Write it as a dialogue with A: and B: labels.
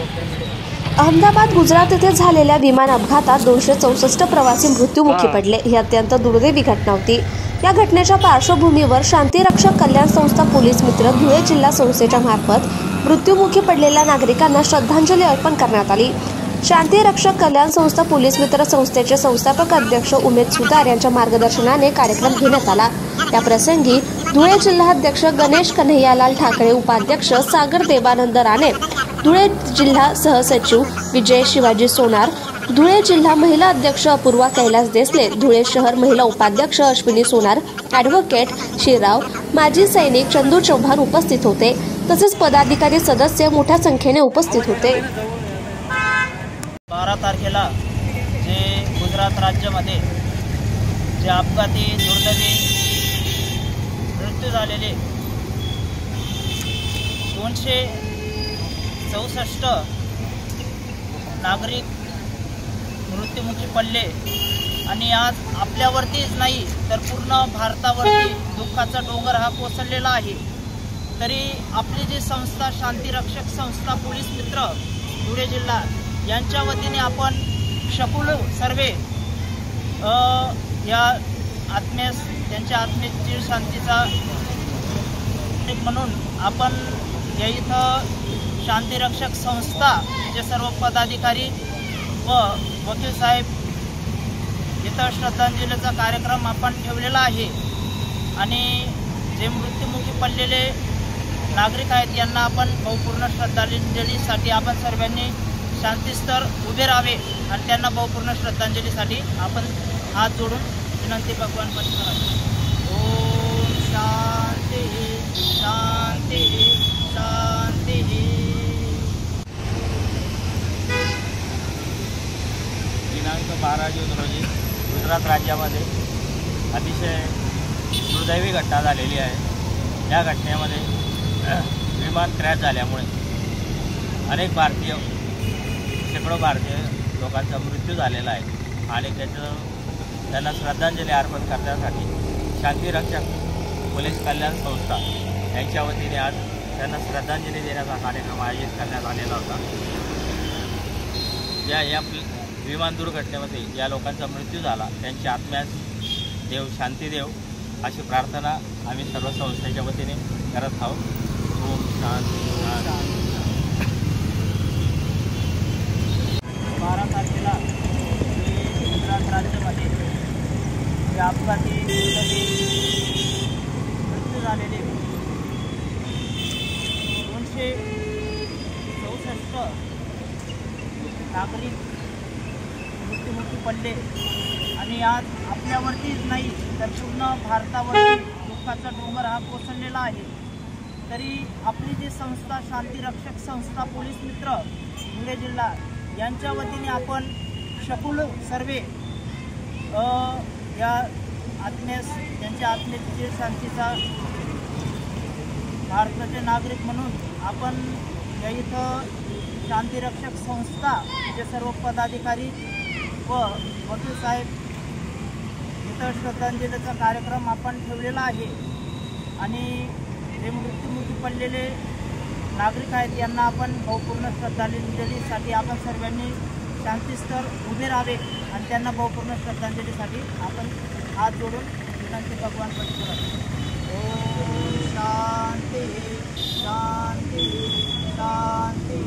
A: अहमदाबाद गुजरात येथे झालेल्या विमान अपघातात 264 प्रवासी मृत्युमुखी पडले। ही अत्यंत दुर्दैवी घटना होती। या घटनेच्या पार्श्वभूमीवर शांतिरक्षक कल्याण संस्था पोलीस मित्र धुळे जिल्हा संस्थेच्या मार्फत मृत्युमुखी पडलेल्या नागरिकांना श्रद्धांजली अर्पण करण्यात आली। शांतिरक्षक कल्याण संस्था पोलीस मित्र संस्थेचे संस्थापक अध्यक्ष उमेद सुतार यांच्या मार्गदर्शनाने कार्यक्रम घेण्यात आला। या प्रसंगी धुळे जिल्हाध्यक्ष गणेश कन्हैयालाल ठाकरे, उपाध्यक्ष सागर देवानंद राणे, धुळे जिल्हा सहसचिव विजय शिवाजी सोनार, धुळे जिल्हा महिला अध्यक्ष अपूर्वा कैलास देसले, धुळे शहर महिला उपाध्यक्ष अश्विनी सोनार, ॲडव्होकेट शिरराव, माजी सैनिक चंदू चौहान उपस्थित होते। तसेच पदाधिकारी सदस्य मोठ्या संख्येने उपस्थित होते।
B: 12 तारखेला जे गुजरात राज्यामध्ये जे अपघाती दुर्दैवी मृत्यू झालेले 264 नागरिक मृत्युमुखी पडले आणि आज आपल्यावरतीच नाही तर पूर्ण भारतावरती दुःखाचा डोंगर हा कोसळलेला आहे। तरी आपली जी संस्था शांतिरक्षक संस्था पोलीस मित्र धुळे जिल्हा यांच्या वतीने आपण शकूल सर्वे या आत्मेस त्यांच्या आत्मेची शांतीचा म्हणून आपण या इथं शांतिरक्षक संस्था जे सर्व पदाधिकारी व वकील साहेब इथं श्रद्धांजलीचा कार्यक्रम आपण ठेवलेला आहे आणि जे मृत्युमुखी पडलेले नागरिक आहेत यांना आपण भावपूर्ण श्रद्धांजलीसाठी आपण सर्वांनी शांतीस्तर उभे राहावे आणि त्यांना भावपूर्ण श्रद्धांजलीसाठी आपण हात जोडून विनंती भगवान पण करावी। ओम शांती शांती शांती। दिनांक 12 जून रोजी गुजरात राज्यामध्ये अतिशय दुर्दैवी घटना झालेली आहे। या घटनेमध्ये विमान क्रॅश झाल्यामुळे अनेक भारतीय शेकडो भारतीय लोकांचा मृत्यू झालेला आहे आणि त्यांना श्रद्धांजली अर्पण करण्यासाठी शांतिरक्षक पोलीस कल्याण संस्था यांच्या वतीने आज त्यांना श्रद्धांजली देण्याचा कार्यक्रम आयोजित करण्यात आलेला होता। या विमान दुर्घटनेमध्ये या लोकांचा मृत्यू झाला त्यांच्या आत्म्यास देव शांती देव अशी प्रार्थना आम्ही सर्व संस्थेच्या वतीने करत आहोत। ओम शांती। 12 तारखेला गुजरात राज्यामध्ये जे अपघाती मृत्यू झालेले 264 नागरिक मृत्युमुखी पडले आणि आज आपल्यावरतीच नाही तर पूर्ण भारतावरती दुःखाचा डोंगर हा कोसळलेला आहे। तरी आपली जी संस्था शांतिरक्षक संस्था पोलीस मित्र धुळे जिल्हा यांच्या वतीने आपण शकूल सर्वे या आत्मेस त्यांच्या आत्मेची शांतीचा भारताचे नागरिक म्हणून आपण या इथं शांतिरक्षक संस्था जे सर्व पदाधिकारी व वकील साहेब इथं श्रद्धांजलीचा कार्यक्रम आपण ठेवलेला आहे आणि जे मृत्युमुखी पडलेले नागरिक आहेत यांना आपण भावपूर्ण श्रद्धांजलीसाठी आपण सर्वांनी शांतीस्तर उभे राहावे आणि त्यांना भावपूर्ण श्रद्धांजलीसाठी आपण हात जोडून विनंती भगवान पण करावी। ओम शांती शांती शांती।